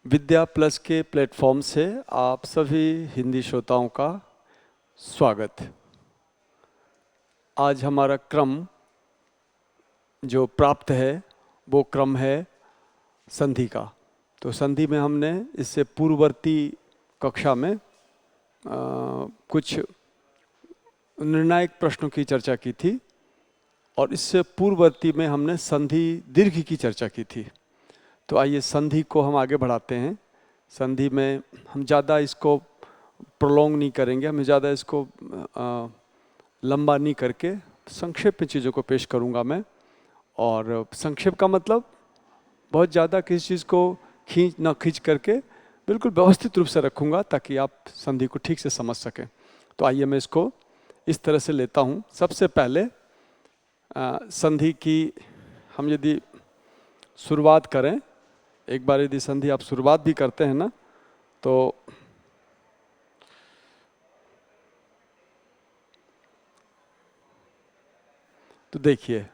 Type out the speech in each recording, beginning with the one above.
विद्या plus के platform से आप सभी हिंदी श्रोताओं का स्वागत। आज हमारा क्रम जो प्राप्त है वो क्रम है संधि का। तो संधि में हमने इससे पूर्ववर्ती कक्षा में कुछ निर्णायक प्रश्नों की चर्चा की थी और इससे पूर्ववर्ती में हमने संधि दीर्घ की चर्चा की थी। तो आइए संधि को हम आगे बढ़ाते हैं। संधि में हम ज़्यादा इसको प्रोलॉन्ग नहीं करेंगे, हमें ज़्यादा इसको लंबा नहीं करके संक्षेप में चीज़ों को पेश करूंगा मैं। और संक्षेप का मतलब बहुत ज़्यादा किसी चीज़ को खींच करके बिल्कुल व्यवस्थित रूप से रखूंगा ताकि आप संधि को ठीक से समझ सकें। तो आइए मैं इसको इस तरह से लेता हूँ। सबसे पहले संधि की हम यदि शुरुआत करें, एक बार यदि संधि आप शुरुआत भी करते हैं ना तो देखिए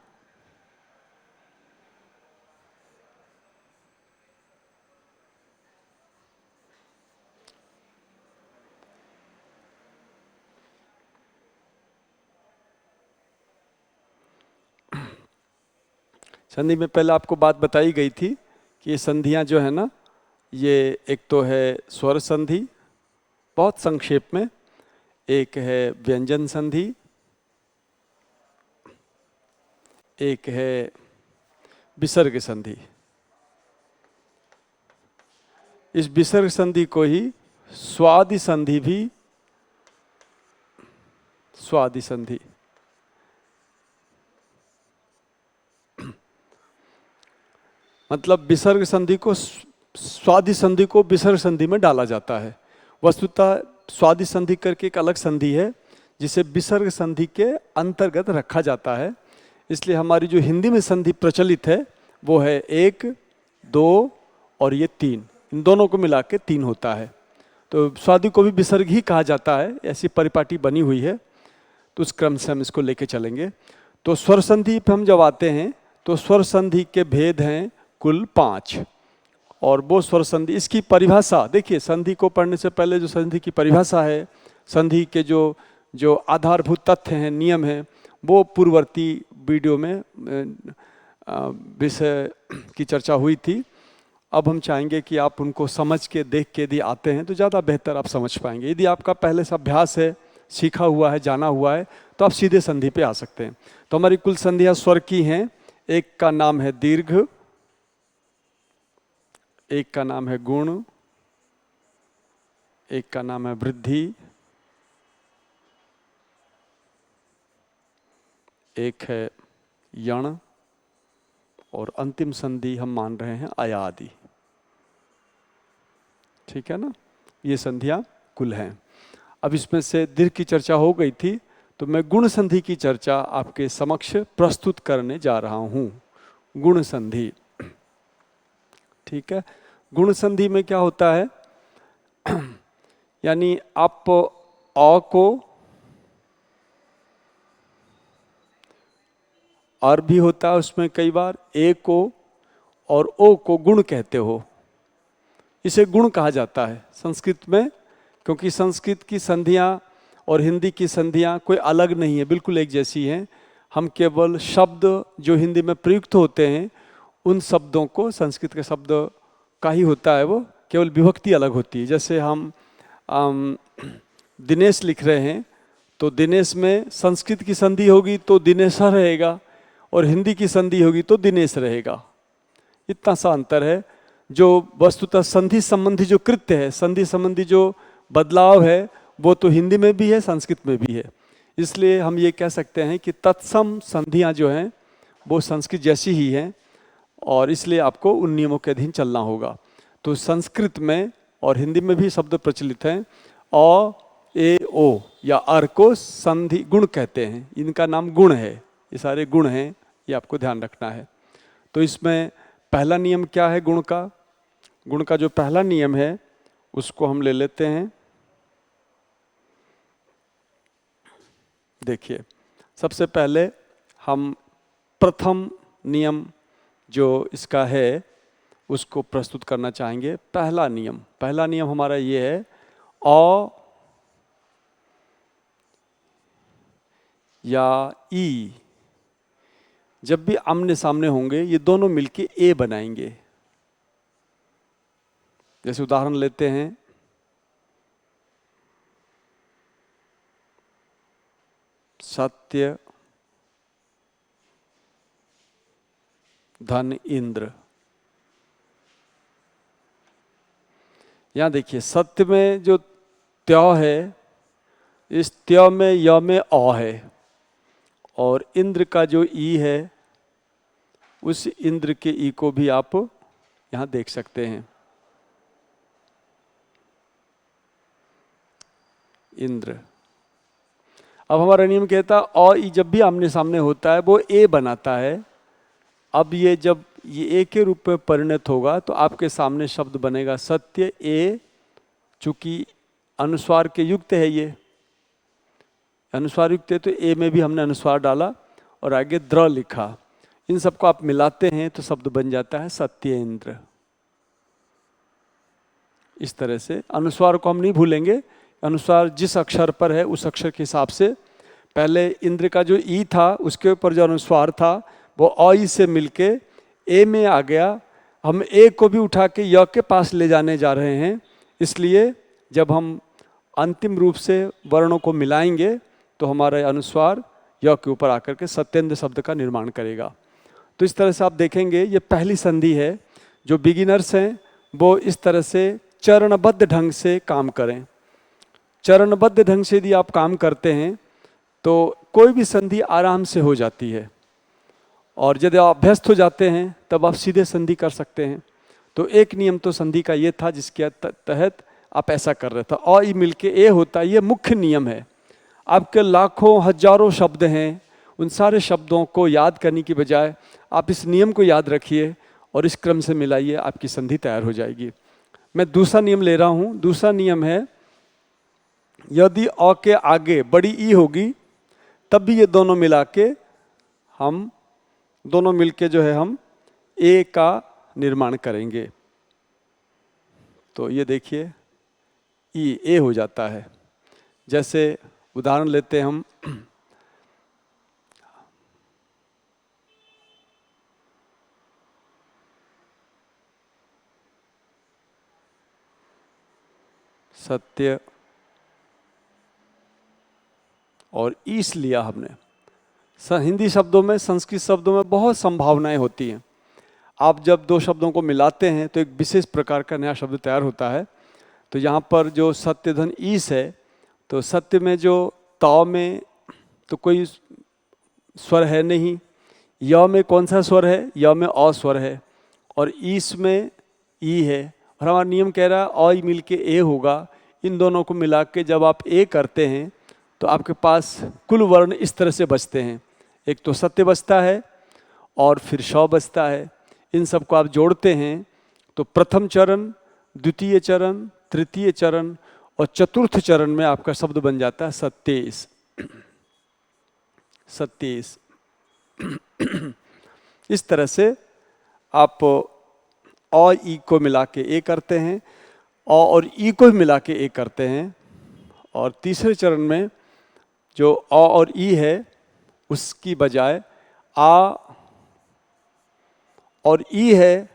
संधि में पहले आपको बात बताई गई थी कि ये संधियां जो है ना, ये एक तो है स्वर संधि बहुत संक्षेप में, एक है व्यंजन संधि, एक है विसर्ग संधि। इस विसर्ग संधि को ही स्वादि संधि भी स्वादि संधि मतलब विसर्ग संधि को स्वादि संधि को विसर्ग संधि में डाला जाता है। वस्तुतः स्वादि संधि करके एक अलग संधि है जिसे विसर्ग संधि के अंतर्गत रखा जाता है। इसलिए हमारी जो हिंदी में संधि प्रचलित है वो है 1, 2 और ये 3, इन दोनों को मिला के 3 होता है। तो स्वादि को भी विसर्ग ही कहा जाता है, ऐसी परिपाटी बनी हुई है। तो उस क्रम से हम इसको लेके चलेंगे। तो स्वर संधि पे हम जब आते हैं तो स्वर संधि के भेद हैं कुल 5। और वो स्वर संधि, इसकी परिभाषा देखिए, संधि को पढ़ने से पहले जो संधि की परिभाषा है, संधि के जो आधारभूत तथ्य हैं, नियम हैं, वो पूर्ववर्ती वीडियो में विषय की चर्चा हुई थी। अब हम चाहेंगे कि आप उनको समझ के देख के यदि आते हैं तो ज़्यादा बेहतर आप समझ पाएंगे। यदि आपका पहले से अभ्यास है, सीखा हुआ है, जाना हुआ है, तो आप सीधे संधि पे आ सकते हैं। तो हमारी कुल संधियाँ स्वर की हैं। एक का नाम है दीर्घ, एक का नाम है गुण, एक का नाम है वृद्धि, एक है यण और अंतिम संधि हम मान रहे हैं अयादि। ठीक है ना, ये संधियां कुल हैं। अब इसमें से दीर्घ की चर्चा हो गई थी तो मैं गुण संधि की चर्चा आपके समक्ष प्रस्तुत करने जा रहा हूं। गुण संधि, ठीक है। गुण संधि में क्या होता है, यानी आप अ को और भी होता है उसमें कई बार, ए को और ओ को गुण कहते हो, इसे गुण कहा जाता है संस्कृत में। क्योंकि संस्कृत की संधियां और हिंदी की संधियां कोई अलग नहीं है, बिल्कुल एक जैसी हैं। हम केवल शब्द जो हिंदी में प्रयुक्त होते हैं उन शब्दों को, संस्कृत के शब्द का ही होता है, वो केवल विभक्ति अलग होती है। जैसे हम दिनेश लिख रहे हैं तो दिनेश में संस्कृत की संधि होगी तो दिनेशा रहेगा और हिंदी की संधि होगी तो दिनेश रहेगा। इतना सा अंतर है। जो वस्तुतः संधि संबंधी जो कृत्य है, संधि संबंधी जो बदलाव है, वो तो हिंदी में भी है, संस्कृत में भी है। इसलिए हम ये कह सकते हैं कि तत्सम संधियां जो हैं वो संस्कृत जैसी ही हैं और इसलिए आपको उन नियमों के अधीन चलना होगा। तो संस्कृत में और हिंदी में भी शब्द प्रचलित हैं। अ, ए, ओ या अर को संधि गुण कहते हैं। इनका नाम गुण है, ये सारे गुण हैं, ये आपको ध्यान रखना है। तो इसमें पहला नियम क्या है गुण का? गुण का जो पहला नियम है उसको हम ले लेते हैं। देखिए, सबसे पहले हम प्रथम नियम जो इसका है उसको प्रस्तुत करना चाहेंगे। पहला नियम हमारा ये है, अ या ई जब भी आमने सामने होंगे ये दोनों मिलके ए बनाएंगे। जैसे उदाहरण लेते हैं, सत्य धन इंद्र। यहां देखिए, सत्य में जो त्य है, इस त्य में य में अ है, और इंद्र का जो ई है, उस इंद्र के ई को भी आप यहां देख सकते हैं, इंद्र। अब हमारा नियम कहता है अ ई जब भी आमने सामने होता है वो ए बनाता है। अब ये जब ये ए के रूप में परिणत होगा तो आपके सामने शब्द बनेगा सत्य ए। चूंकि अनुस्वार के युक्त है, ये अनुस्वार युक्त है तो ए में भी हमने अनुस्वार डाला और आगे द्र लिखा। इन सबको आप मिलाते हैं तो शब्द बन जाता है सत्येंद्र। इस तरह से अनुस्वार को हम नहीं भूलेंगे। अनुस्वार जिस अक्षर पर है उस अक्षर के हिसाब से, पहले इंद्र का जो ई था उसके ऊपर जो अनुस्वार था वो अ ई से मिलके ए में आ गया। हम ए को भी उठा के य के पास ले जाने जा रहे हैं, इसलिए जब हम अंतिम रूप से वर्णों को मिलाएंगे तो हमारा अनुस्वार य के ऊपर आकर के सत्येंद्र शब्द का निर्माण करेगा। तो इस तरह से आप देखेंगे ये पहली संधि है। जो बिगिनर्स हैं वो इस तरह से चरणबद्ध ढंग से काम करें। चरणबद्ध ढंग से यदि आप काम करते हैं तो कोई भी संधि आराम से हो जाती है, और यदि आप अभ्यस्त हो जाते हैं तब आप सीधे संधि कर सकते हैं। तो एक नियम तो संधि का ये था जिसके तहत आप ऐसा कर रहे थे। अ ई मिलके ए होता है, ये मुख्य नियम है। आपके लाखों हजारों शब्द हैं, उन सारे शब्दों को याद करने की बजाय आप इस नियम को याद रखिए और इस क्रम से मिलाइए, आपकी संधि तैयार हो जाएगी। मैं दूसरा नियम ले रहा हूं। दूसरा नियम है, यदि अ के आगे बड़ी ई होगी तब भी ये दोनों मिला के हम दोनों मिलके जो है हम ए का निर्माण करेंगे। तो ये देखिए ई ए हो जाता है। जैसे उदाहरण लेते हैं हम, सत्य और ईश लिया हमने। हिंदी शब्दों में, संस्कृत शब्दों में बहुत संभावनाएं होती हैं। आप जब दो शब्दों को मिलाते हैं तो एक विशेष प्रकार का नया शब्द तैयार होता है। तो यहाँ पर जो सत्य धन ईश है, तो सत्य में जो ताव में तो कोई स्वर है नहीं, य में कौन सा स्वर है, य में अ स्वर है, और ईश में ई है। और हमारा नियम कह रहा है अ ई मिल के ए होगा। इन दोनों को मिला के जब आप ए करते हैं तो आपके पास कुल वर्ण इस तरह से बचते हैं। एक तो सत्य बचता है और फिर श बचता है। इन सबको आप जोड़ते हैं तो प्रथम चरण, द्वितीय चरण, तृतीय चरण और चतुर्थ चरण में आपका शब्द बन जाता है सत्तेश। सत्तेश। इस तरह से आप अ ई को मिला के ए करते हैं, अ और ई को भी मिला के ए करते हैं। और तीसरे चरण में जो अ और ई है उसकी बजाय आ और ई है,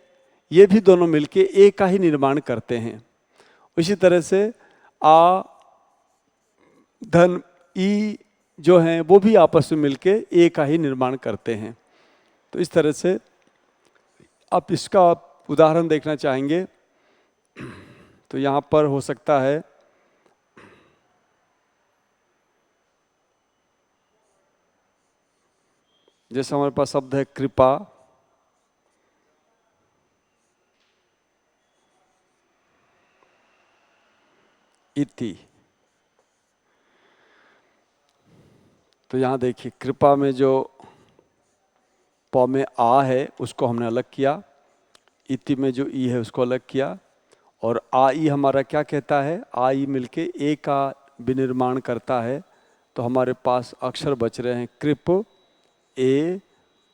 ये भी दोनों मिलके ए का ही निर्माण करते हैं। इसी तरह से आ धन ई जो हैं वो भी आपस में मिलके ए का ही निर्माण करते हैं। तो इस तरह से आप इसका उदाहरण देखना चाहेंगे तो यहाँ पर हो सकता है जैसे हमारे पास शब्द है कृपा, इति। तो यहाँ देखिए कृपा में जो प में आ है उसको हमने अलग किया, इति में जो ई है उसको अलग किया, और आ ई हमारा क्या कहता है, आ ई मिलके ए का विनिर्माण करता है। तो हमारे पास अक्षर बच रहे हैं कृप, ए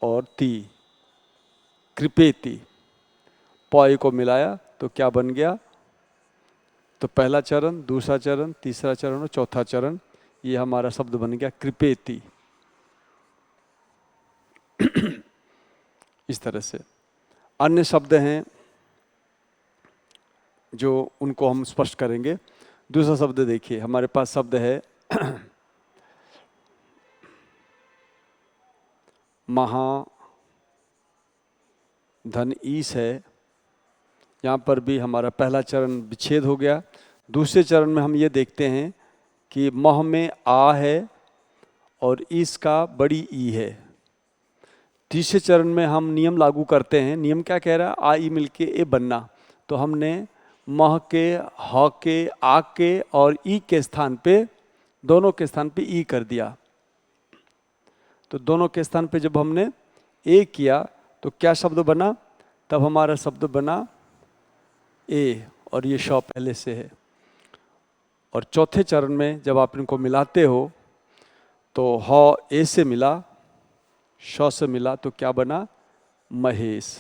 और ती, कृपेति। पॉय को मिलाया तो क्या बन गया? तो पहला चरण, दूसरा चरण, तीसरा चरण और चौथा चरण, ये हमारा शब्द बन गया कृपेति। इस तरह से अन्य शब्द हैं जो उनको हम स्पष्ट करेंगे। दूसरा शब्द देखिए, हमारे पास शब्द है महा धन ईस है। यहाँ पर भी हमारा पहला चरण विच्छेद हो गया। दूसरे चरण में हम ये देखते हैं कि मह में आ है और ईस का बड़ी ई है। तीसरे चरण में हम नियम लागू करते हैं। नियम क्या कह रहा है? आ ई मिलके ए बनना। तो हमने मह के, ह के, आ के और ई के स्थान पे, दोनों के स्थान पे ई कर दिया। तो दोनों के स्थान पे जब हमने ए किया तो क्या शब्द बना? तब हमारा शब्द बना ए, और ये श पहले से है। और चौथे चरण में जब आप इनको मिलाते हो तो ह ए से मिला, श से मिला, तो क्या बना? महेश।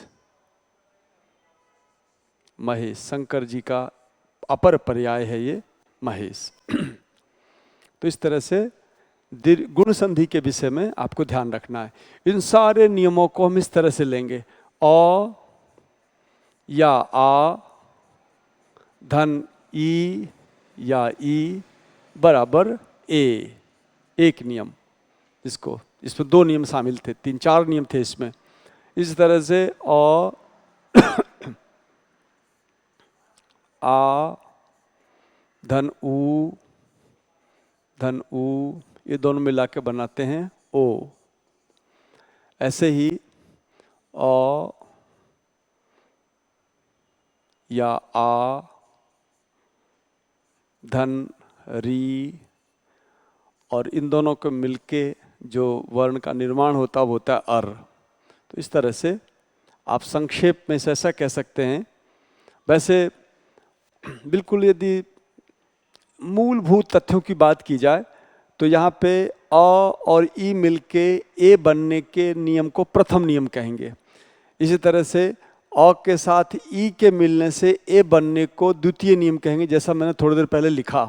महेश शंकर जी का अपर पर्याय है ये महेश। तो इस तरह से गुण संधि के विषय में आपको ध्यान रखना है। इन सारे नियमों को हम इस तरह से लेंगे। अ या आ धन ई या ई बराबर ए, एक नियम। इसमें दो नियम शामिल थे, 3-4 नियम थे इसमें। इस तरह से अ आ धन ऊ ये दोनों मिला के बनाते हैं ओ। ऐसे ही अ या आ धन री, और इन दोनों को मिलके जो वर्ण का निर्माण होता है वो होता है अर। तो इस तरह से आप संक्षेप में से ऐसा कह सकते हैं। वैसे बिल्कुल यदि मूलभूत तथ्यों की बात की जाए तो यहाँ पे अ और ई मिलके ए बनने के नियम को प्रथम नियम कहेंगे। इसी तरह से अ के साथ ई के मिलने से ए बनने को द्वितीय नियम कहेंगे, जैसा मैंने थोड़ी देर पहले लिखा।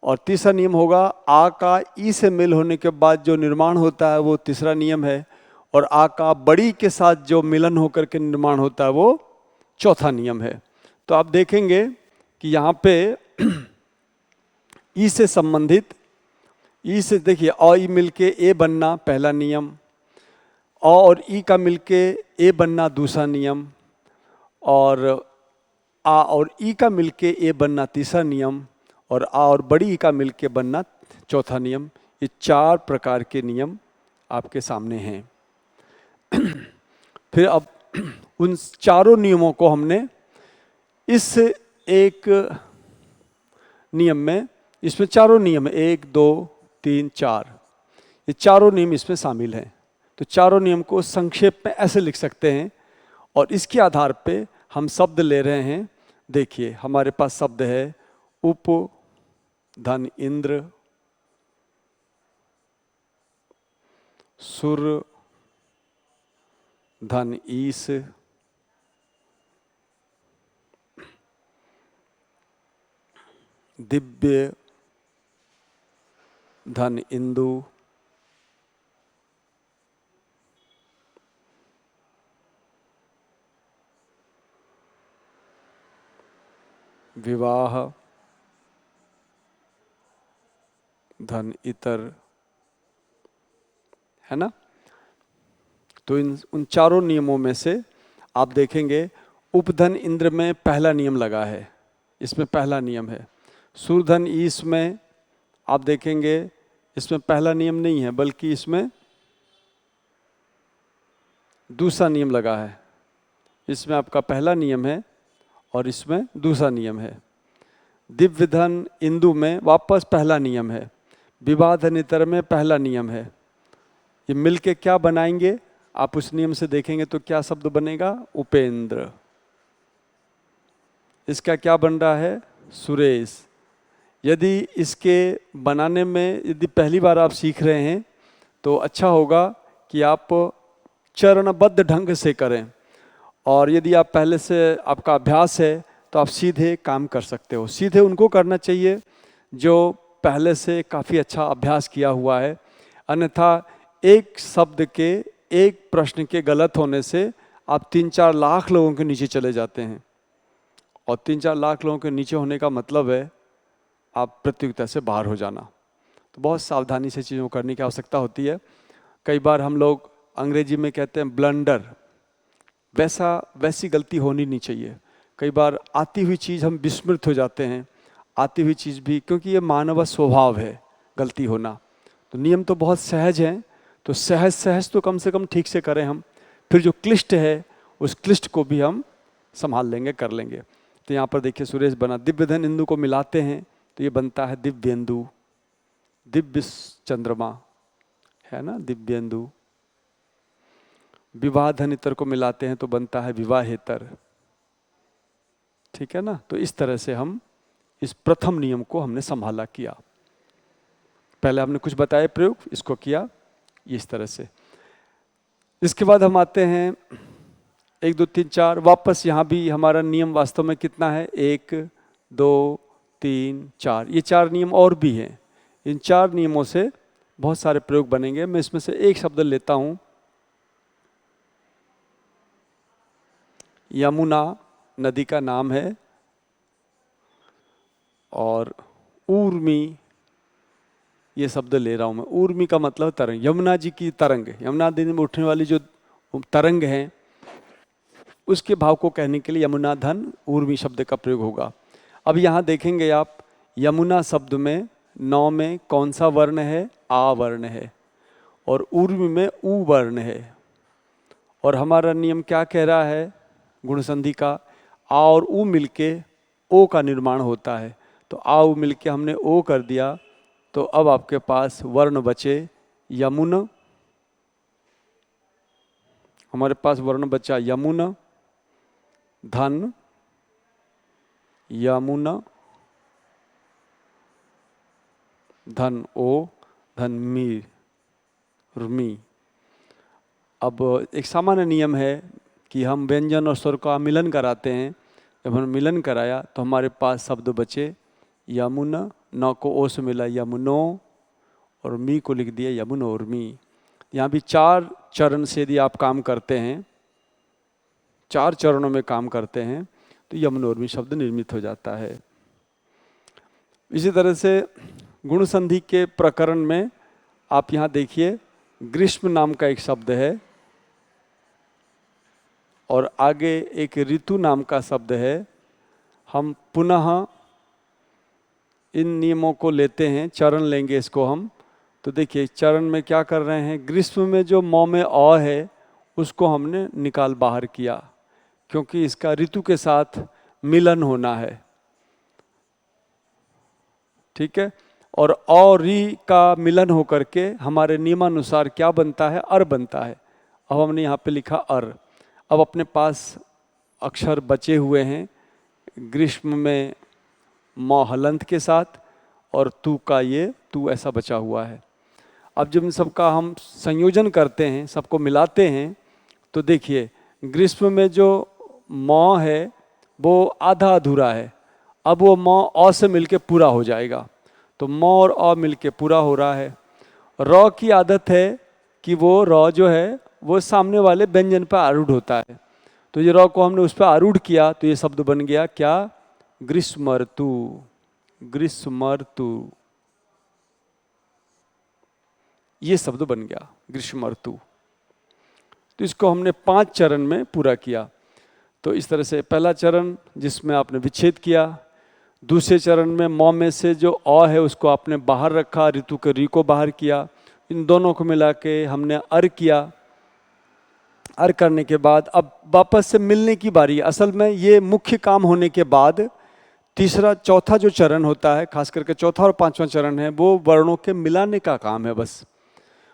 और तीसरा नियम होगा आ का ई से मिल होने के बाद जो निर्माण होता है वो तीसरा नियम है। और आ का बड़ी के साथ जो मिलन होकर के निर्माण होता है वो चौथा नियम है। तो आप देखेंगे कि यहाँ पे ई से संबंधित, ई से देखिए अ ई मिलके ए बनना पहला नियम, अ और ई का मिलके ए बनना दूसरा नियम, और आ और ई का मिलके ए बनना तीसरा नियम, और आ और बड़ी ई का मिलके बनना चौथा नियम। ये 4 प्रकार के नियम आपके सामने हैं। फिर अब उन चारों नियमों को हमने इस एक नियम में, इसमें चारों नियम 1 2 3 4, ये चारों नियम इसमें शामिल हैं। तो चारों नियम को संक्षेप में ऐसे लिख सकते हैं और इसके आधार पे हम शब्द ले रहे हैं। देखिए हमारे पास शब्द है उप धन इंद्र, सुर धन ईश, दिव्य धन इंदु, विवाह धन इतर, है ना। तो उन चारों नियमों में से आप देखेंगे उपधन इंद्र में पहला नियम लगा है, इसमें पहला नियम है। सुरधन ईश में आप देखेंगे इसमें पहला नियम नहीं है, बल्कि इसमें दूसरा नियम लगा है। इसमें आपका पहला नियम है और इसमें दूसरा नियम है। दिव्य धन इंदु में वापस पहला नियम है। विवाह धन इतर में पहला नियम है। ये मिलके क्या बनाएंगे? आप उस नियम से देखेंगे तो क्या शब्द बनेगा? उपेंद्र। इसका क्या बन रहा है? सुरेश। यदि इसके बनाने में यदि पहली बार आप सीख रहे हैं तो अच्छा होगा कि आप चरणबद्ध ढंग से करें और यदि आप पहले से आपका अभ्यास है तो आप सीधे काम कर सकते हो। सीधे उनको करना चाहिए जो पहले से काफ़ी अच्छा अभ्यास किया हुआ है, अन्यथा एक शब्द के, एक प्रश्न के गलत होने से आप 3-4 लाख लोगों के नीचे चले जाते हैं, और 3-4 लाख लोगों के नीचे होने का मतलब है आप प्रतियोगिता से बाहर हो जाना। तो बहुत सावधानी से चीज़ों को करने की आवश्यकता होती है। कई बार हम लोग अंग्रेजी में कहते हैं ब्लंडर, वैसी गलती होनी नहीं चाहिए। कई बार आती हुई चीज़ हम विस्मृत हो जाते हैं, आती हुई चीज़ भी, क्योंकि ये मानव स्वभाव है गलती होना। तो नियम तो बहुत सहज हैं, तो सहज तो कम से कम ठीक से करें हम, फिर जो क्लिष्ट है उस क्लिष्ट को भी हम संभाल लेंगे, कर लेंगे। तो यहाँ पर देखिए सुरेश बना, दिव्य धन इंदु को मिलाते हैं तो ये बनता है दिव्येंदु, दिव्य चंद्रमा है ना, दिव्येंदु। विवाह धन इतर को मिलाते हैं तो बनता है विवाहेतर, ठीक है ना। तो इस तरह से हम इस प्रथम नियम को हमने संभाला किया। पहले हमने कुछ बताए प्रयोग, इसको किया इस तरह से। इसके बाद हम आते हैं 1 2 3 4, वापस यहाँ भी हमारा नियम वास्तव में कितना है, 1 2 3 4, ये 4 नियम और भी हैं। इन 4 नियमों से बहुत सारे प्रयोग बनेंगे। मैं इसमें से एक शब्द लेता हूँ, यमुना नदी का नाम है, और ऊर्मी ये शब्द ले रहा हूँ मैं। ऊर्मी का मतलब तरंग, यमुना जी की तरंग, यमुना नदी में उठने वाली जो तरंग है उसके भाव को कहने के लिए यमुना धन ऊर्मी शब्द का प्रयोग होगा। अब यहाँ देखेंगे आप, यमुना शब्द में 9 में कौन सा वर्ण है, आ वर्ण है, और ऊर्मी में ऊ वर्ण है। और हमारा नियम क्या कह रहा है, गुण संधि का, आ और ऊ मिलके ओ का निर्माण होता है। तो आ ऊ मिलके हमने ओ कर दिया, तो अब आपके पास वर्ण बचे यमुन, हमारे पास वर्ण बचा यमुन, धन, यमुन, धन ओ, धन मी, रुमी। अब एक सामान्य नियम है कि हम व्यंजन और स्वर का मिलन कराते हैं। जब हमने मिलन कराया तो हमारे पास शब्द बचे यमुन, न को ओ से मिला यमुनो, और मी को लिख दिया यमुनोर्मी। यहाँ भी 4 चरण से यदि आप काम करते हैं, 4 चरणों में काम करते हैं तो यमुनोर्मी शब्द निर्मित हो जाता है। इसी तरह से गुण संधि के प्रकरण में आप यहाँ देखिए, ग्रीष्म नाम का एक शब्द है, और आगे एक ऋतु नाम का शब्द है। हम पुनः इन नियमों को लेते हैं, चरण लेंगे इसको हम। तो देखिए चरण में क्या कर रहे हैं, ग्रीष्म में जो मौ में अ है उसको हमने निकाल बाहर किया, क्योंकि इसका ऋतु के साथ मिलन होना है, ठीक है। और री का मिलन होकर के हमारे नियमानुसार क्या बनता है, अर बनता है। अब हमने यहाँ पे लिखा अर। अब अपने पास अक्षर बचे हुए हैं, ग्रीष्म में मौ हलंत के साथ, और तू का ये तू ऐसा बचा हुआ है। अब जब इन सबका हम संयोजन करते हैं, सबको मिलाते हैं, तो देखिए ग्रीष्म में जो मौ है वो आधा अधूरा है, अब वो मौ अ से मिलके पूरा हो जाएगा। तो मौ और अ मिलके पूरा हो रहा है। रॉ की आदत है कि वो रॉ जो है वो सामने वाले व्यंजन पर आरूढ़ होता है। तो ये रॉ को हमने उस पर आरूढ़ किया तो ये शब्द बन गया क्या, ग्रीष्मर्तु, ग्रीष्मर्तु, ये शब्द बन गया ग्रीष्मर्तु। तो इसको हमने 5 चरण में पूरा किया। तो इस तरह से पहला चरण जिसमें आपने विच्छेद किया, दूसरे चरण में मौ में से जो अ है उसको आपने बाहर रखा, ऋतु के री को बाहर किया, इन दोनों को मिला के हमने अर किया। अर करने के बाद अब वापस से मिलने की बारी। असल में ये मुख्य काम होने के बाद तीसरा चौथा जो चरण होता है, खास करके चौथा और 5वां चरण है, वो वर्णों के मिलाने का काम है बस।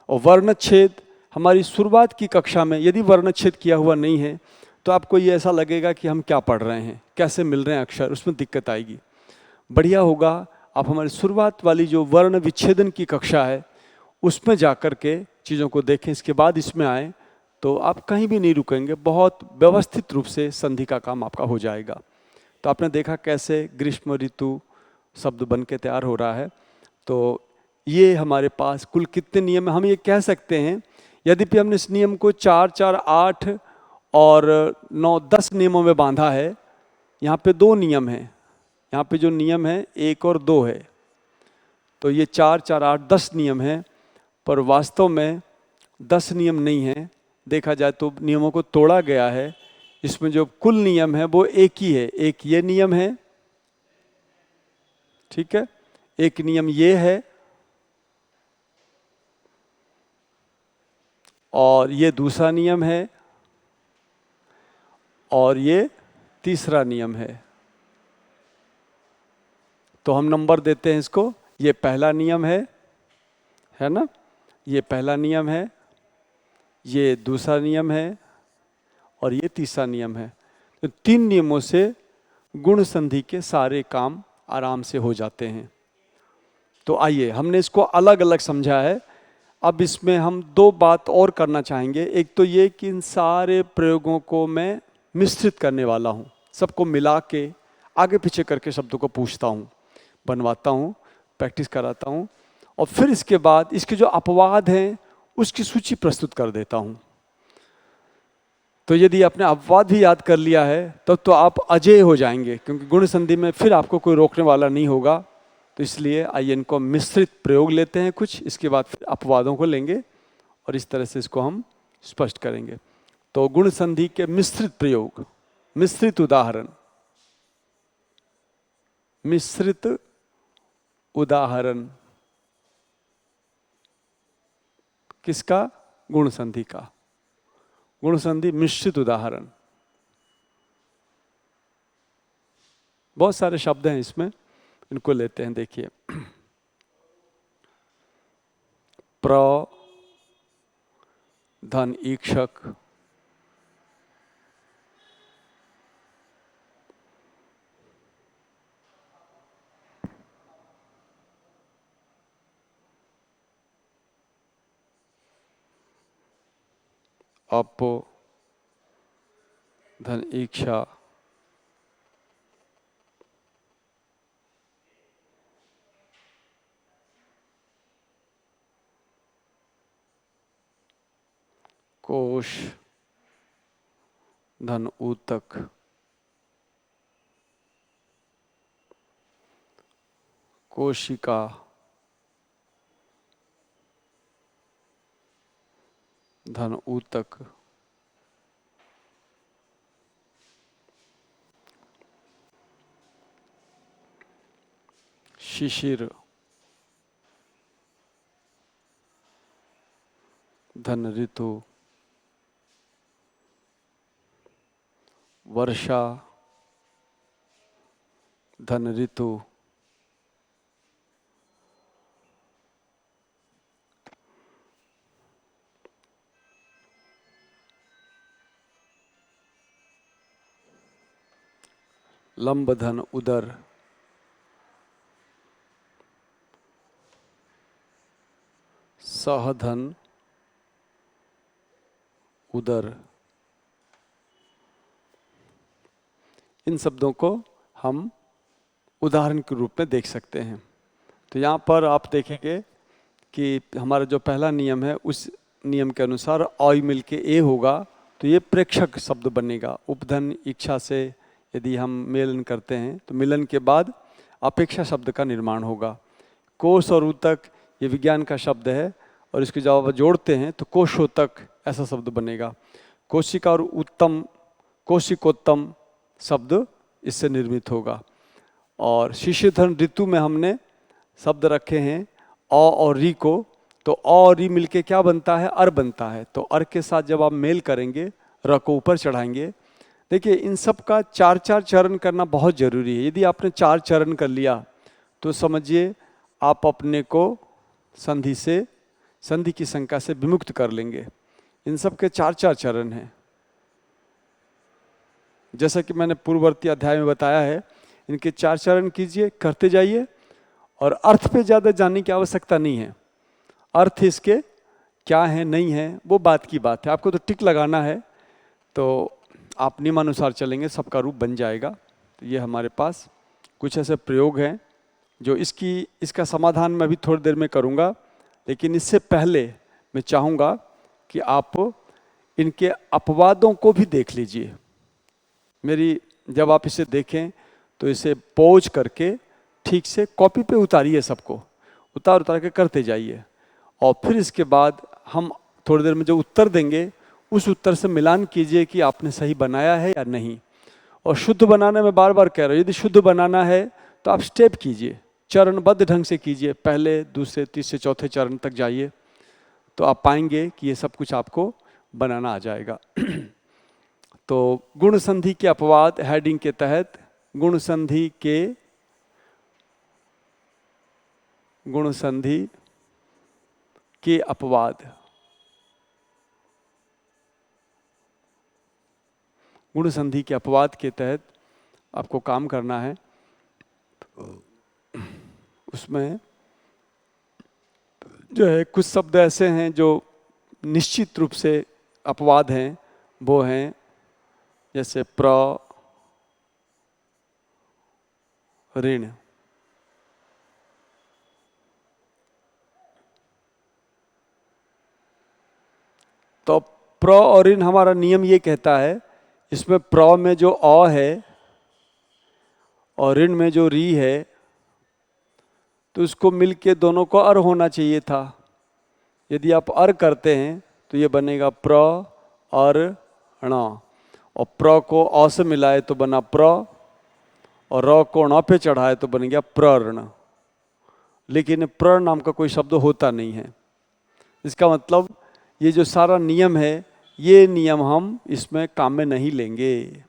और वर्णच्छेद हमारी शुरुआत की कक्षा में यदि वर्णच्छेद किया हुआ नहीं है तो आपको ये ऐसा लगेगा कि हम क्या पढ़ रहे हैं, कैसे मिल रहे हैं अक्षर, उसमें दिक्कत आएगी। बढ़िया होगा आप हमारी शुरुआत वाली जो वर्ण विच्छेदन की कक्षा है उसमें जा कर के चीज़ों को देखें, इसके बाद इसमें आए तो आप कहीं भी नहीं रुकेंगे, बहुत व्यवस्थित रूप से संधि का काम आपका हो जाएगा। तो आपने देखा कैसे ग्रीष्म ऋतु शब्द बन के तैयार हो रहा है। तो ये हमारे पास कुल कितने नियम हैं हम ये कह सकते हैं। यद्यपि हमने इस नियम को 4, 4, 8 और 9, 10 नियमों में बांधा है, यहाँ पे 2 नियम हैं। यहाँ पे जो नियम है 1 और 2 है, तो ये 4, 4, 8, 10 नियम हैं। पर वास्तव में 10 नियम नहीं है, देखा जाए तो नियमों को तोड़ा गया है। इसमें जो कुल नियम है वो एक ही है। एक ये नियम है, ठीक है, एक नियम ये है, और ये दूसरा नियम है, और ये तीसरा नियम है। तो हम नंबर देते हैं इसको। ये पहला नियम है ना, ये पहला नियम है, ये दूसरा नियम है, और ये तीसरा नियम है। तो 3 नियमों से गुण संधि के सारे काम आराम से हो जाते हैं। तो आइए, हमने इसको अलग अलग समझा है। अब इसमें हम 2 बात और करना चाहेंगे। एक तो ये कि इन सारे प्रयोगों को मैं मिश्रित करने वाला हूँ, सबको मिला के आगे पीछे करके शब्दों को पूछता हूँ, बनवाता हूँ, प्रैक्टिस कराता हूँ, और फिर इसके बाद इसके जो अपवाद हैं उसकी सूची प्रस्तुत कर देता हूँ। तो यदि आपने अपवाद भी याद कर लिया है तब तो आप अजेय हो जाएंगे, क्योंकि गुण संधि में फिर आपको कोई रोकने वाला नहीं होगा। तो इसलिए आइए इनको मिश्रित प्रयोग लेते हैं कुछ, इसके बाद फिर अपवादों को लेंगे और इस तरह से इसको हम स्पष्ट करेंगे। तो गुण संधि के मिश्रित प्रयोग, मिश्रित उदाहरण, मिश्रित उदाहरण किसका? गुण संधि का। गुण संधि मिश्रित उदाहरण। बहुत सारे शब्द हैं इसमें, इनको लेते हैं। देखिए, प्र धन ईक्षक, अपो धन ईक्षा, कोश धन ऊतक, कोशिका धन ऊतक, शिशिर धन ऋतु, वर्षा धन ऋतु, लंब धन उदर, सह धन उदर। इन शब्दों को हम उदाहरण के रूप में देख सकते हैं। तो यहाँ पर आप देखेंगे कि हमारा जो पहला नियम है उस नियम के अनुसार ऑय मिल के ए होगा, तो ये प्रेक्षक शब्द बनेगा। उपधन इच्छा से यदि हम मेलन करते हैं तो मिलन के बाद अपेक्षा शब्द का निर्माण होगा। कोश और ऊतक ये विज्ञान का शब्द है, और इसके जब आप जोड़ते हैं तो कोशोतक ऐसा शब्द बनेगा। कोशिका और उत्तम, कोशिकोत्तम शब्द इससे निर्मित होगा। और शिशिरधन ऋतु में हमने शब्द रखे हैं अ और री को, तो अ और री मिलके क्या बनता है? अर बनता है। तो अर के साथ जब आप मेल करेंगे, र को ऊपर चढ़ाएंगे। देखिए, इन सब का 4-4 चरण करना बहुत जरूरी है। यदि आपने 4 चरण कर लिया तो समझिए आप अपने को संधि से, संधि की शंका से विमुक्त कर लेंगे। इन सब के 4-4 चरण हैं। जैसा कि मैंने पूर्ववर्ती अध्याय में बताया है, इनके 4 चरण कीजिए, करते जाइए, और अर्थ पे ज़्यादा जानने की आवश्यकता नहीं है। अर्थ इसके क्या है नहीं है वो बात की बात है, आपको तो टिक लगाना है, तो आप नियमानुसार चलेंगे सबका रूप बन जाएगा। तो ये हमारे पास कुछ ऐसे प्रयोग हैं जो इसका समाधान मैं अभी थोड़ी देर में करूँगा, लेकिन इससे पहले मैं चाहूँगा कि आप इनके अपवादों को भी देख लीजिए। जब आप इसे देखें तो इसे पॉज करके ठीक से कॉपी पे उतारिए, सबको उतार के करते जाइए, और फिर इसके बाद हम थोड़ी देर में जो उत्तर देंगे उस उत्तर से मिलान कीजिए कि आपने सही बनाया है या नहीं। और शुद्ध बनाना मैं बार बार कह रहा हूँ, यदि शुद्ध बनाना है तो आप स्टेप कीजिए, चरणबद्ध ढंग से कीजिए, पहले दूसरे तीसरे चौथे चरण तक जाइए, तो आप पाएंगे कि ये सब कुछ आपको बनाना आ जाएगा। तो गुण संधि के अपवाद हेडिंग के तहत गुण संधि के अपवाद, गुण संधि के अपवाद के तहत आपको काम करना है। उसमें जो है कुछ शब्द ऐसे हैं जो निश्चित रूप से अपवाद हैं, वो हैं जैसे प्र, ऋण। तो प्र और ऋण हमारा नियम ये कहता है, इसमें प्र में जो अ है और ऋण में जो री है, तो इसको मिलके दोनों को अर होना चाहिए था। यदि आप अर करते हैं तो ये बनेगा प्र और ण, और प्र को अ से मिलाए तो बना प्र, और र को ण पे चढ़ाए तो बन गया प्रण। लेकिन प्र नाम का कोई शब्द होता नहीं है। इसका मतलब ये जो सारा नियम है, ये नियम हम इसमें काम में नहीं लेंगे।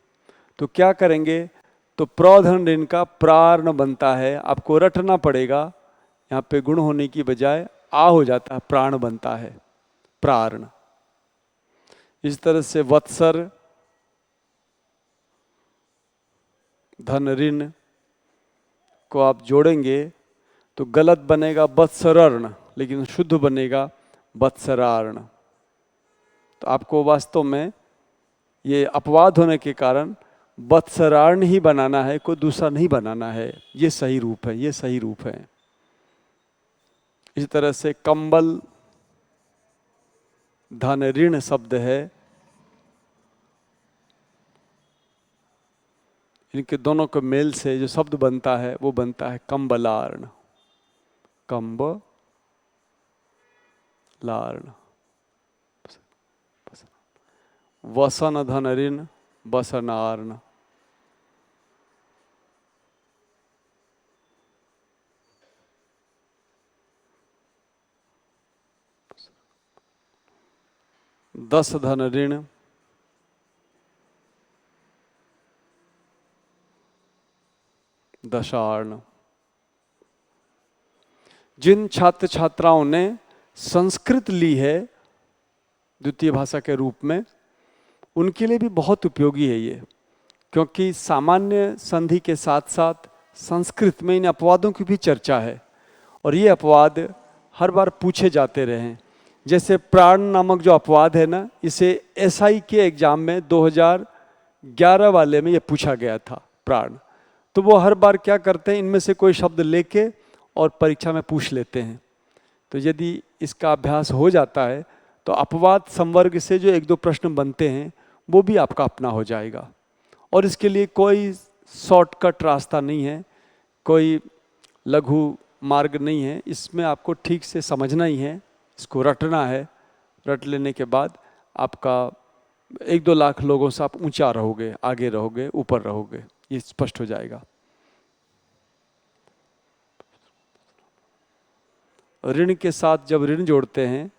तो क्या करेंगे, तो प्रधन ऋण का प्रार्ण बनता है, आपको रटना पड़ेगा। यहाँ पे गुण होने की बजाय आ हो जाता है, प्राण बनता है, प्रार्ण। इस तरह से वत्सर, धन ऋण को आप जोड़ेंगे तो गलत बनेगा वत्सरण, लेकिन शुद्ध बनेगा वत्सरार्ण। तो आपको वास्तव में ये अपवाद होने के कारण वत्सरार्ण ही बनाना है, कोई दूसरा नहीं बनाना है। ये सही रूप है, ये सही रूप है। इसी तरह से कंबल, धन ऋण शब्द है, इनके दोनों के मेल से जो शब्द बनता है वो बनता है कंबलार्ण, कंबलार्ण। वसन धन ऋण वसनार्ण। दस धन ऋण दशार्ण। जिन छात्र छात्राओं ने संस्कृत ली है द्वितीय भाषा के रूप में, उनके लिए भी बहुत उपयोगी है ये, क्योंकि सामान्य संधि के साथ साथ संस्कृत में इन अपवादों की भी चर्चा है, और ये अपवाद हर बार पूछे जाते रहे हैं। जैसे प्राण नामक जो अपवाद है ना, इसे एसआई के एग्जाम में 2011 वाले में ये पूछा गया था, प्राण। तो वो हर बार क्या करते हैं, इनमें से कोई शब्द लेके और परीक्षा में पूछ लेते हैं। तो यदि इसका अभ्यास हो जाता है तो अपवाद संवर्ग से जो एक दो प्रश्न बनते हैं वो भी आपका अपना हो जाएगा। और इसके लिए कोई शॉर्टकट रास्ता नहीं है, कोई लघु मार्ग नहीं है। इसमें आपको ठीक से समझना ही है, इसको रटना है। रट लेने के बाद आपका 1-2 लाख लोगों से आप ऊंचा रहोगे, आगे रहोगे, ऊपर रहोगे, ये स्पष्ट हो जाएगा। ऋण के साथ जब ऋण जोड़ते हैं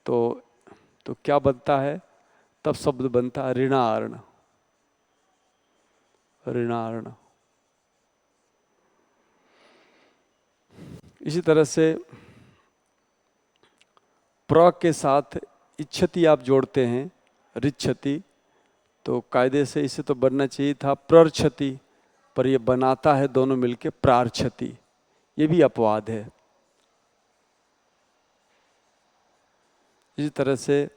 तो क्या बनता है, तब शब्द बनता है ऋणार्ण, ऋणार्ण। इसी तरह से प्र के साथ इच्छति आप जोड़ते हैं, ऋच्छति, तो कायदे से इसे तो बनना चाहिए था प्रर्च्छति, पर ये बनाता है दोनों मिलके प्रार्च्छति। ये भी अपवाद है। इसी तरह से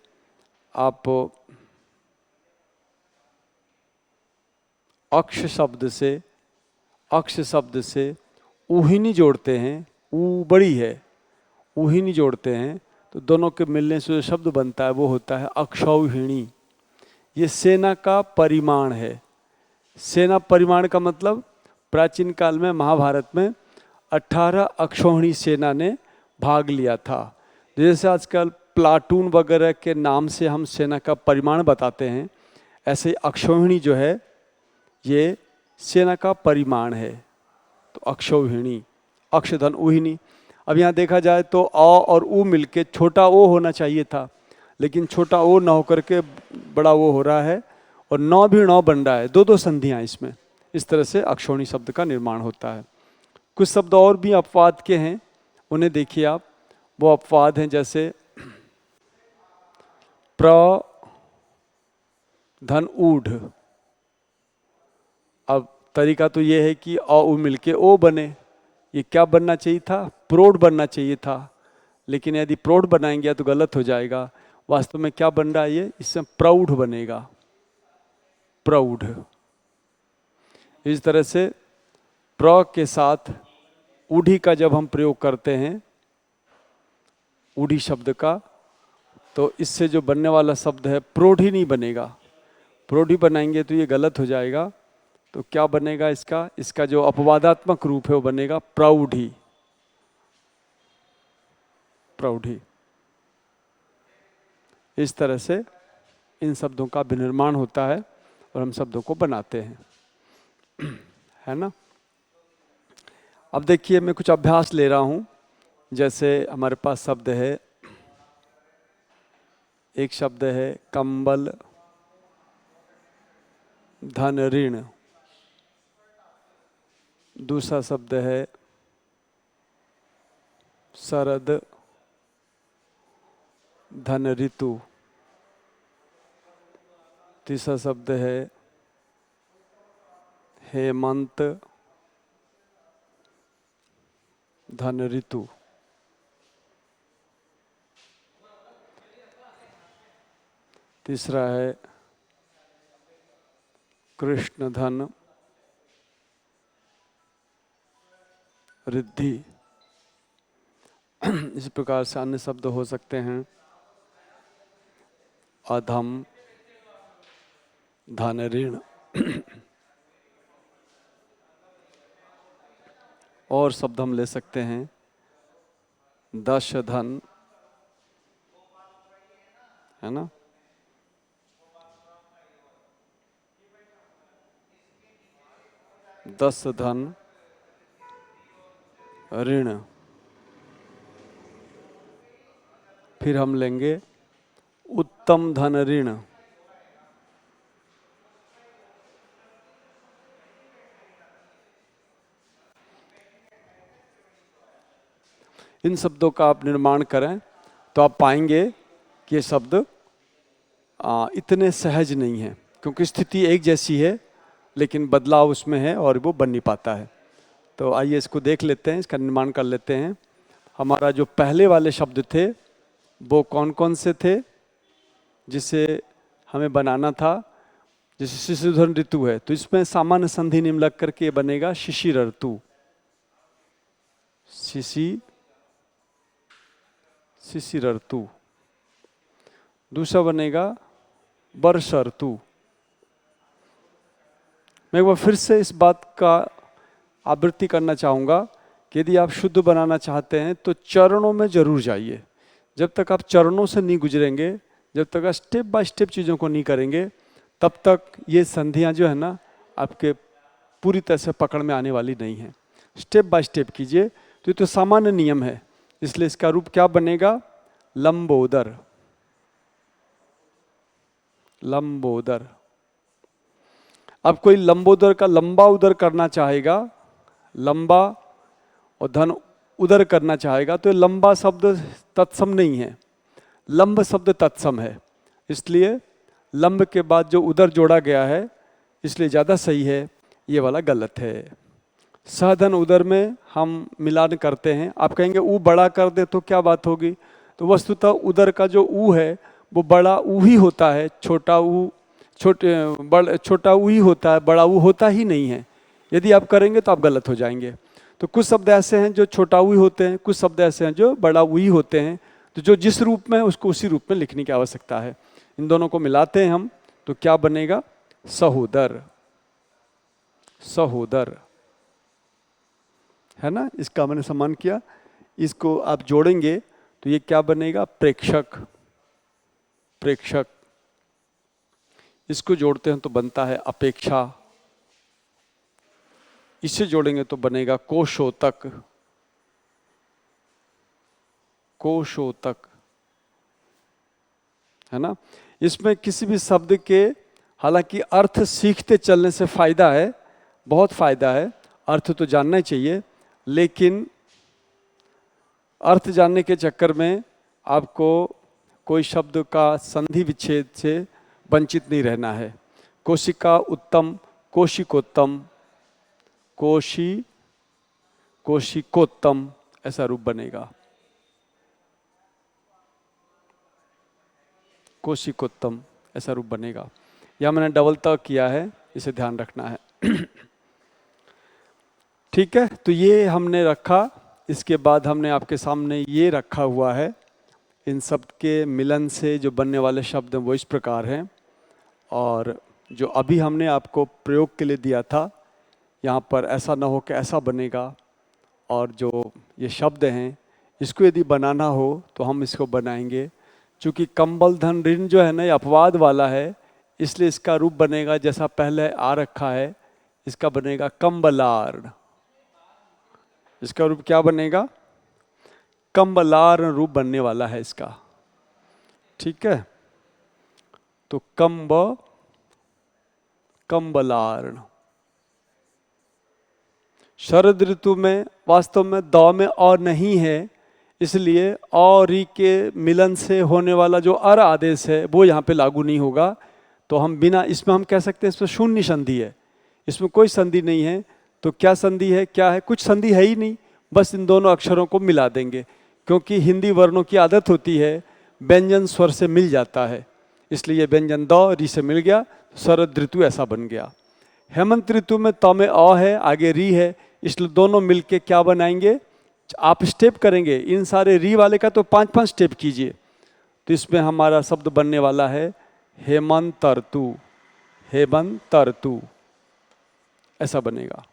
आप अक्ष शब्द से ऊहिनी जोड़ते हैं, ऊ बड़ी है, ऊहिनी जोड़ते हैं तो दोनों के मिलने से जो शब्द बनता है वो होता है अक्षौहिणी। ये सेना का परिमाण है। सेना परिमाण का मतलब प्राचीन काल में महाभारत में 18 अक्षौहिणी सेना ने भाग लिया था। जैसे आजकल प्लाटून वगैरह के नाम से हम सेना का परिमाण बताते हैं, ऐसे अक्षौहिणी जो है ये सेना का परिमाण है। तो अक्षौहिणी, अक्षधन ऊहिनी। अब यहाँ देखा जाए तो अ और उ मिलके छोटा ओ होना चाहिए था, लेकिन छोटा ओ न होकर के बड़ा ओ हो रहा है और नौ भी नौ बन रहा है, दो दो संधियाँ इसमें। इस तरह से अक्षौहिणी शब्द का निर्माण होता है। कुछ शब्द और भी अपवाद के हैं, उन्हें देखिए आप। वो अपवाद हैं जैसे प्र धन ऊढ़। अब तरीका तो ये है कि अ उ मिलके ओ बने। ये क्या बनना चाहिए था? प्रौढ़ बनना चाहिए था, लेकिन यदि प्रौढ़ बनाएंगे तो गलत हो जाएगा। वास्तव में क्या बन रहा है ये? इसमें प्रौढ़ बनेगा, प्रौढ़। इस तरह से प्र के साथ ऊढ़ी का जब हम प्रयोग करते हैं, ऊढ़ी शब्द का, तो इससे जो बनने वाला शब्द है प्रौढ़ी नहीं बनेगा। प्रौढ़ी बनाएंगे तो ये गलत हो जाएगा। तो क्या बनेगा इसका? इसका जो अपवादात्मक रूप है वो बनेगा प्रौढ़ी, प्रौढ़ी। इस तरह से इन शब्दों का विनिर्माण होता है और हम शब्दों को बनाते हैं, है ना। अब देखिए मैं कुछ अभ्यास ले रहा हूं। जैसे हमारे पास शब्द है, एक शब्द है कंबल धन ऋण, दूसरा शब्द है शरद धन ऋतु, तीसरा शब्द है हेमंत धन ऋतु, तीसरा है कृष्ण धन रिद्धि। इस प्रकार से अन्य शब्द हो सकते हैं अधम धन ऋण। और शब्द हम ले सकते हैं दश धन, है ना, दस धन ऋण। फिर हम लेंगे उत्तम धन ऋण, इन शब्दों का आप निर्माण करें तो आप पाएंगे कि ये शब्द इतने सहज नहीं है, क्योंकि स्थिति एक जैसी है लेकिन बदलाव उसमें है और वो बन नहीं पाता है। तो आइए इसको देख लेते हैं, इसका निर्माण कर लेते हैं। हमारा जो पहले वाले शब्द थे वो कौन कौन से थे जिसे हमें बनाना था? जैसे शिशिरधन ऋतु है तो इसमें सामान्य संधि निम्न लग करके बनेगा शिशिर ऋतु, शिशिर ऋतु। दूसरा बनेगा वर्ष ऋतु। मैं एक बार फिर से इस बात का आवृत्ति करना चाहूँगा कि यदि आप शुद्ध बनाना चाहते हैं तो चरणों में जरूर जाइए। जब तक आप चरणों से नहीं गुजरेंगे, जब तक आप स्टेप बाय स्टेप चीज़ों को नहीं करेंगे, तब तक ये संधियाँ जो है ना आपके पूरी तरह से पकड़ में आने वाली नहीं है। स्टेप बाय स्टेप कीजिए। तो ये तो सामान्य नियम है, इसलिए इसका रूप क्या बनेगा? लंबोदर, लंबोदर। अब कोई लंबोदर का लंबा उदर करना चाहेगा, लंबा और धन उदर करना चाहेगा, तो लंबा शब्द तत्सम नहीं है, लंब शब्द तत्सम है। इसलिए लंब के बाद जो उदर जोड़ा गया है इसलिए ज़्यादा सही है, ये वाला गलत है। सहधन उदर में हम मिलान करते हैं। आप कहेंगे ऊ बड़ा कर दे तो क्या बात होगी? तो वस्तुतः उदर का जो ऊ है वो बड़ा ऊ ही होता है, छोटा ऊ छोटा ऊ ही होता है, बड़ा ऊ होता ही नहीं है। यदि आप करेंगे तो आप गलत हो जाएंगे। तो कुछ शब्द ऐसे हैं जो छोटा ऊ ही होते हैं, कुछ शब्द ऐसे हैं जो बड़ा ऊ ही होते हैं। तो जो जिस रूप में है उसको उसी रूप में लिखने की आवश्यकता है। इन दोनों को मिलाते हैं हम तो क्या बनेगा? सहोदर। सहोदर है ना, इसका मैंने सम्मान किया। इसको आप जोड़ेंगे तो ये क्या बनेगा? प्रेक्षक। प्रेक्षक। इसको जोड़ते हैं तो बनता है अपेक्षा। इसे जोड़ेंगे तो बनेगा कोशोतक। कोशोतक है ना। इसमें किसी भी शब्द के हालांकि अर्थ सीखते चलने से फायदा है, बहुत फायदा है, अर्थ तो जानना ही चाहिए, लेकिन अर्थ जानने के चक्कर में आपको कोई शब्द का संधि विच्छेद से वंचित नहीं रहना है। कोशिका उत्तम, कोशिकोत्तम, कोशिकोत्तम ऐसा रूप बनेगा। कोशिकोत्तम ऐसा रूप बनेगा। यह मैंने डबल त किया है, इसे ध्यान रखना है। ठीक है, तो ये हमने रखा। इसके बाद हमने आपके सामने ये रखा हुआ है। इन शब्द के मिलन से जो बनने वाले शब्द हैं वो इस प्रकार हैं। और जो अभी हमने आपको प्रयोग के लिए दिया था, यहाँ पर ऐसा ना हो कि ऐसा बनेगा। और जो ये शब्द हैं इसको यदि बनाना हो तो हम इसको बनाएंगे। चूँकि कंबल धन ऋण जो है ना, ये अपवाद वाला है, इसलिए इसका रूप बनेगा जैसा पहले आ रखा है, इसका बनेगा कंबलार्ण। इसका रूप क्या बनेगा? कंबलार्ण रूप बनने वाला है इसका। ठीक है, तो कंबलार्ण। शरद ऋतु में वास्तव में द में और नहीं है, इसलिए और री के मिलन से होने वाला जो अर आदेश है वो यहाँ पे लागू नहीं होगा। तो हम बिना, इसमें हम कह सकते हैं इसमें शून्य संधि है, इसमें कोई संधि नहीं है। तो क्या संधि है, क्या है? कुछ संधि है ही नहीं, बस इन दोनों अक्षरों को मिला देंगे। क्योंकि हिंदी वर्णों की आदत होती है व्यंजन स्वर से मिल जाता है, इसलिए व्यंजन द री से मिल गया, शरद ऋतु ऐसा बन गया। हेमंत ऋतु में त में अ है, आगे री है, इसलिए दोनों मिलके क्या बनाएंगे? आप स्टेप करेंगे इन सारे री वाले का तो 5-5 स्टेप कीजिए। तो इसमें हमारा शब्द बनने वाला है हेमंतर्तु। हेमंतर्तु ऐसा बनेगा।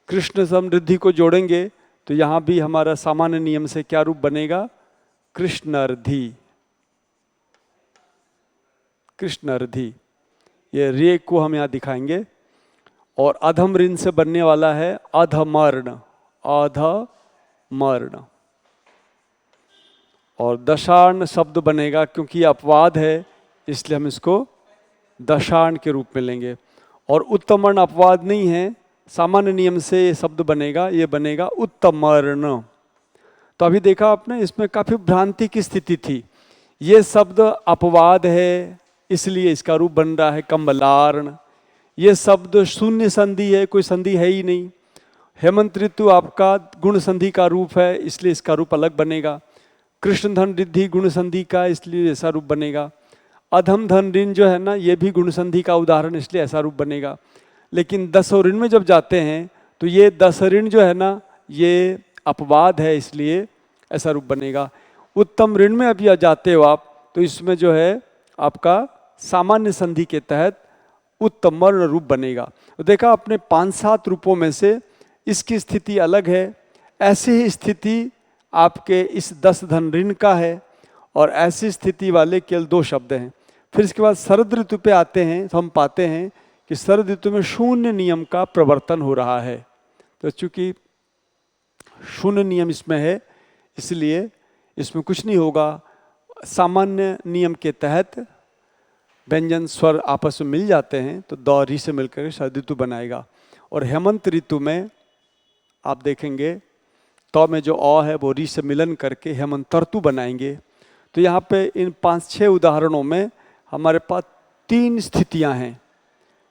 कृष्ण समृद्धि को जोड़ेंगे तो यहाँ भी हमारा सामान्य नियम से क्या रूप बनेगा? कृष्णर्धि। कृष्णर्धि, ये रे को हम यहाँ दिखाएंगे। और अधम ऋण से बनने वाला है अधमर्ण। अधमर्ण। और दशार्ण शब्द बनेगा, क्योंकि अपवाद है इसलिए हम इसको दशार्ण के रूप में लेंगे। और उत्तमर्ण अपवाद नहीं है, सामान्य नियम से ये शब्द बनेगा, ये बनेगा उत्तमर्ण। तो अभी देखा आपने, इसमें काफी भ्रांति की स्थिति थी। ये शब्द अपवाद है इसलिए इसका रूप बन रहा है कंबलार्ण। ये शब्द शून्य संधि है, कोई संधि है ही नहीं। हेमंत ऋतु आपका गुण संधि का रूप है, इसलिए इसका रूप अलग बनेगा। कृष्ण धन रिद्धि गुण संधि का, इसलिए ऐसा रूप बनेगा। अधम धन ऋण जो है ना, ये भी गुण संधि का उदाहरण, इसलिए ऐसा रूप बनेगा। लेकिन दस और ऋण में जब जाते हैं तो ये दस ऋण जो है ना, ये अपवाद है, इसलिए ऐसा रूप बनेगा। उत्तम ऋण में अभी जाते हो आप तो इसमें जो है आपका सामान्य संधि के तहत उत्तमर्ण रूप बनेगा। तो देखा आपने 5-7 रूपों में से इसकी स्थिति अलग है। ऐसी ही स्थिति आपके इस 10 धन ऋण का है, और ऐसी स्थिति वाले केवल 2 शब्द हैं। फिर इसके बाद शरद ऋतु पे आते हैं तो हम पाते हैं कि शरद ऋतु में शून्य नियम का प्रवर्तन हो रहा है। तो चूंकि शून्य नियम इसमें है, इसलिए इसमें कुछ नहीं होगा। सामान्य नियम के तहत व्यंजन स्वर आपस में मिल जाते हैं तो द री से मिलकर शरद ऋतु बनाएगा। और हेमंत ऋतु में आप देखेंगे तो में जो अ है वो री से मिलन करके हेमंतर्तु बनाएंगे। तो यहाँ पे इन 5-6 उदाहरणों में हमारे पास 3 स्थितियाँ हैं।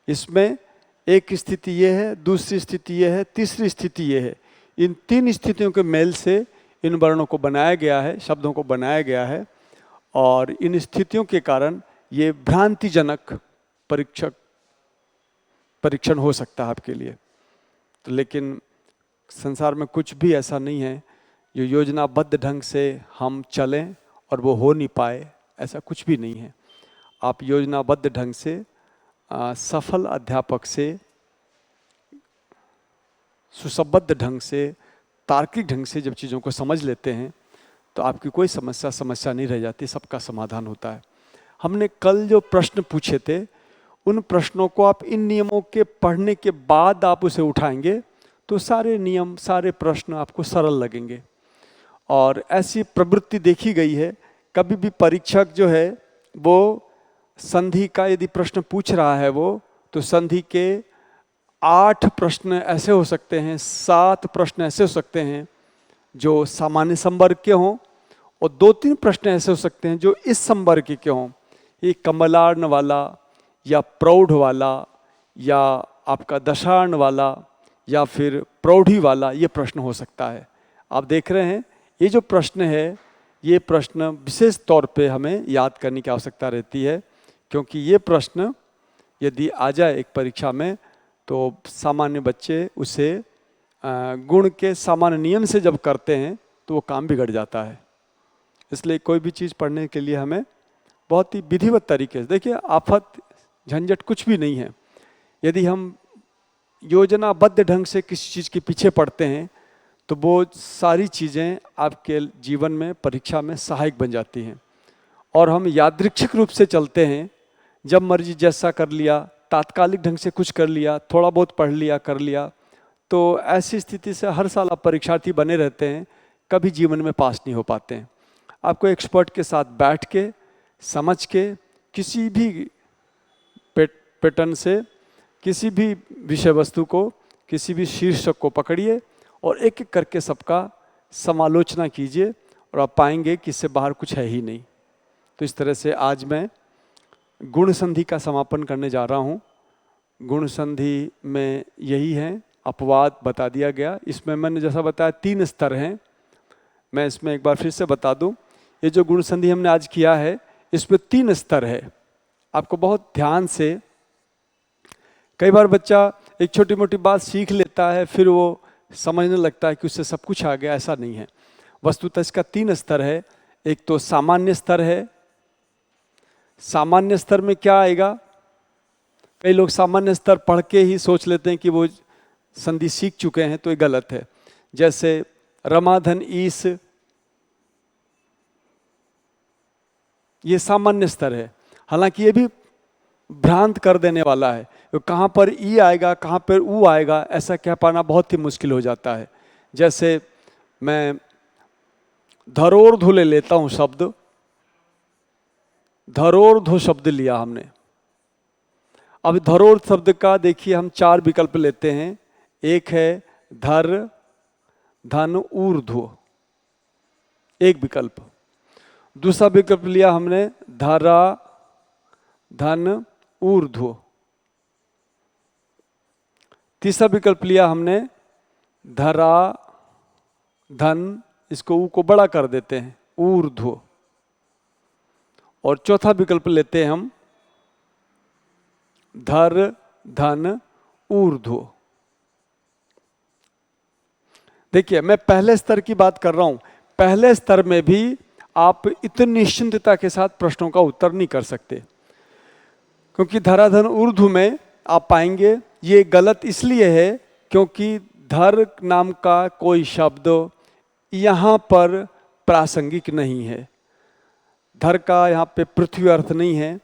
इसमें एक स्थिति ये है, दूसरी स्थिति ये है, तीसरी स्थिति ये है। इन 3 स्थितियों के मेल से इन वर्णों को बनाया गया है, शब्दों को बनाया गया है, और इन स्थितियों के कारण ये भ्रांतिजनक परीक्षण हो सकता है आपके लिए। तो लेकिन संसार में कुछ भी ऐसा नहीं है जो योजनाबद्ध ढंग से हम चलें और वो हो नहीं पाए, ऐसा कुछ भी नहीं है। आप योजनाबद्ध ढंग से सफल अध्यापक से, सुसंबद्ध ढंग से, तार्किक ढंग से जब चीज़ों को समझ लेते हैं तो आपकी कोई समस्या नहीं रह जाती, सबका समाधान होता है। हमने कल जो प्रश्न पूछे थे, उन प्रश्नों को आप इन नियमों के पढ़ने के बाद आप उसे उठाएंगे तो सारे नियम, सारे प्रश्न आपको सरल लगेंगे। और ऐसी प्रवृत्ति देखी गई है, कभी भी परीक्षक जो है वो संधि का यदि प्रश्न पूछ रहा है वो, तो संधि के 8 प्रश्न ऐसे हो सकते हैं, 7 प्रश्न ऐसे हो सकते हैं जो सामान्य संवर्ग के हों, और 2-3 प्रश्न ऐसे हो सकते हैं जो इस संवर्ग के हों। ये कमलार्ण वाला या प्रौढ़ वाला या आपका दशार्ण वाला या फिर प्रौढ़ी वाला ये प्रश्न हो सकता है। आप देख रहे हैं ये जो प्रश्न है, ये प्रश्न विशेष तौर पे हमें याद करने की आवश्यकता रहती है, क्योंकि ये प्रश्न यदि आ जाए एक परीक्षा में तो सामान्य बच्चे उसे गुण के सामान्य नियम से जब करते हैं तो वो काम बिगड़ जाता है। इसलिए कोई भी चीज़ पढ़ने के लिए हमें बहुत ही विधिवत तरीके से, देखिए आफत झंझट कुछ भी नहीं है। यदि हम योजनाबद्ध ढंग से किसी चीज़ के पीछे पढ़ते हैं तो वो सारी चीज़ें आपके जीवन में, परीक्षा में सहायक बन जाती हैं। और हम यादृच्छिक रूप से चलते हैं, जब मर्जी जैसा कर लिया, तात्कालिक ढंग से कुछ कर लिया, थोड़ा बहुत पढ़ लिया, कर लिया, तो ऐसी स्थिति से हर साल आप परीक्षार्थी बने रहते हैं, कभी जीवन में पास नहीं हो पाते हैं। आपको एक्सपर्ट के साथ बैठ के, समझ के, किसी भी पैटर्न से, किसी भी विषय वस्तु को, किसी भी शीर्षक को पकड़िए और एक एक करके सबका समालोचना कीजिए और आप पाएंगे कि इससे बाहर कुछ है ही नहीं। तो इस तरह से आज मैं गुण संधि का समापन करने जा रहा हूँ। गुण संधि में यही है, अपवाद बता दिया गया। इसमें मैंने जैसा बताया 3 स्तर हैं। मैं इसमें एक बार फिर से बता दूं, ये जो गुण संधि हमने आज किया है इसमें 3 स्तर है। आपको बहुत ध्यान से, कई बार बच्चा एक छोटी मोटी बात सीख लेता है फिर वो समझने लगता है कि उससे सब कुछ आ गया, ऐसा नहीं है। वस्तुतः इसका 3 स्तर है। एक तो सामान्य स्तर है। सामान्य स्तर में क्या आएगा, कई लोग सामान्य स्तर पढ़ के ही सोच लेते हैं कि वो संधि सीख चुके हैं, तो ये गलत है। जैसे रमाधन ईस, ये सामान्य स्तर है, हालांकि ये भी भ्रांत कर देने वाला है। तो कहाँ पर ई आएगा, कहाँ पर ऊ आएगा, ऐसा कह पाना बहुत ही मुश्किल हो जाता है। जैसे मैं धरोर्ध्व ले लेता हूँ शब्द, धरोर्ध्व शब्द लिया हमने। अब धरोर्ध्व शब्द का देखिए हम 4 विकल्प लेते हैं। एक है धर धन ऊर्ध्व, एक विकल्प। दूसरा विकल्प लिया हमने धरा धन ऊर्ध्व। तीसरा विकल्प लिया हमने धरा धन, इसको ऊ को बड़ा कर देते हैं, ऊर्ध्व। और चौथा विकल्प लेते हैं हम धर धन ऊर्ध्व। देखिए मैं पहले स्तर की बात कर रहा हूं। पहले स्तर में भी आप इतनी निश्चिंतता के साथ प्रश्नों का उत्तर नहीं कर सकते, क्योंकि धराधन ऊर्ध्व में आप पाएंगे ये गलत इसलिए है क्योंकि धर नाम का कोई शब्द यहाँ पर प्रासंगिक नहीं है। धर का यहाँ पे पृथ्वी अर्थ नहीं है,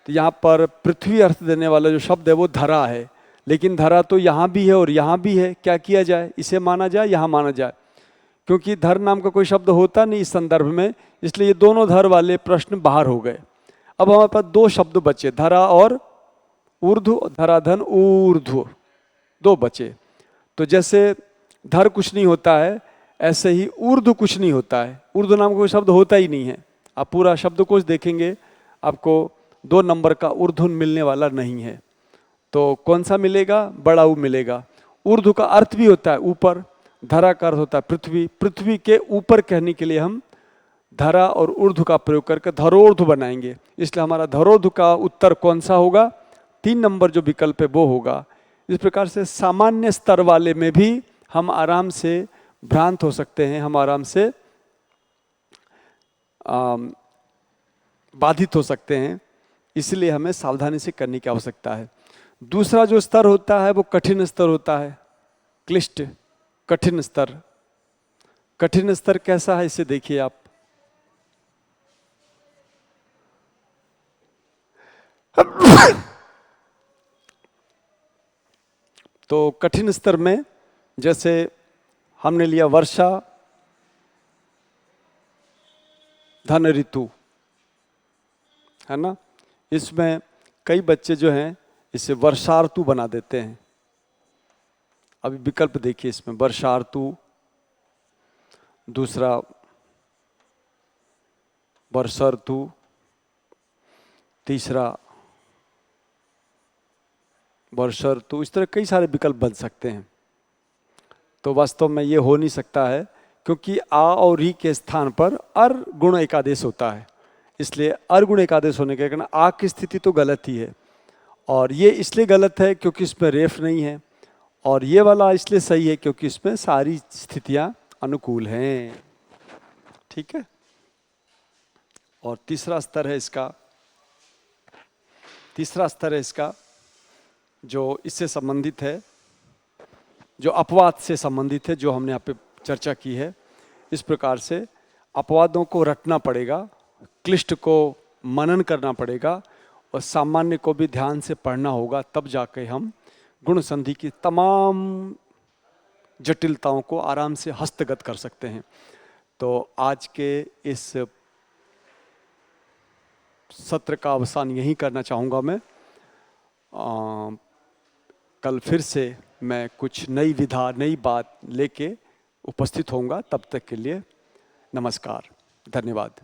तो यहाँ पर पृथ्वी अर्थ देने वाला जो शब्द है वो धरा है। लेकिन धरा तो यहाँ भी है और यहाँ भी है, क्या किया जाए, इसे माना जाए, यहाँ माना जाए, क्योंकि धर नाम का कोई शब्द होता नहीं इस संदर्भ में, इसलिए ये दोनों धर वाले प्रश्न बाहर हो गए। अब हमारे पास 2 शब्द बचे, धरा और ऊर्ध्व, धराधन ऊर्ध्व, 2 बचे। तो जैसे धर कुछ नहीं होता है, ऐसे ही ऊर्ध्व कुछ नहीं होता है। ऊर्ध्व नाम का कोई शब्द होता ही नहीं है। आप पूरा शब्दकोश देखेंगे, आपको 2 नंबर का ऊर्ध्व मिलने वाला नहीं है। तो कौन सा मिलेगा, बड़ा ऊ मिलेगा। ऊर्ध्व का अर्थ भी होता है ऊपर, धरा का अर्थ होता है पृथ्वी, पृथ्वी के ऊपर कहने के लिए हम धरा और ऊर्ध्व का प्रयोग करके धरोर्ध्व बनाएंगे। इसलिए हमारा धरोर्ध्व का उत्तर कौन सा होगा? 3 नंबर जो विकल्प है वो होगा। इस प्रकार से सामान्य स्तर वाले में भी हम आराम से भ्रांत हो सकते हैं, हम आराम से बाधित हो सकते हैं, इसलिए हमें सावधानी से करने की आवश्यकता है। दूसरा जो स्तर होता है वो कठिन स्तर होता है, क्लिष्ट कठिन स्तर। कठिन स्तर कैसा है इसे देखिए आप। तो कठिन स्तर में जैसे हमने लिया वर्षा, धन ऋतु, है ना। इसमें कई बच्चे जो हैं इसे वर्षा ऋतु बना देते हैं। अभी विकल्प देखिए इसमें, वर्षा ऋतु, दूसरा वर्षा ऋतु, तीसरा वर्षा ऋतु, इस तरह कई सारे विकल्प बन सकते हैं। तो वास्तव में ये हो नहीं सकता है क्योंकि आ और री के स्थान पर अर गुण एकादेश होता है, इसलिए अर गुण एकादेश होने के कारण आ की स्थिति तो गलत ही है। और ये इसलिए गलत है क्योंकि इसमें रेफ नहीं है, और ये वाला इसलिए सही है क्योंकि इसमें सारी स्थितियां अनुकूल हैं। ठीक है। और तीसरा स्तर है इसका, तीसरा स्तर है इसका जो इससे संबंधित है, जो अपवाद से संबंधित है, जो हमने यहाँ पे चर्चा की है। इस प्रकार से अपवादों को रटना पड़ेगा, क्लिष्ट को मनन करना पड़ेगा और सामान्य को भी ध्यान से पढ़ना होगा, तब जाके हम गुण संधि की तमाम जटिलताओं को आराम से हस्तगत कर सकते हैं। तो आज के इस सत्र का अवसान यहीं करना चाहूँगा मैं। कल फिर से मैं कुछ नई विधा, नई बात लेके उपस्थित होऊंगा। तब तक के लिए नमस्कार, धन्यवाद।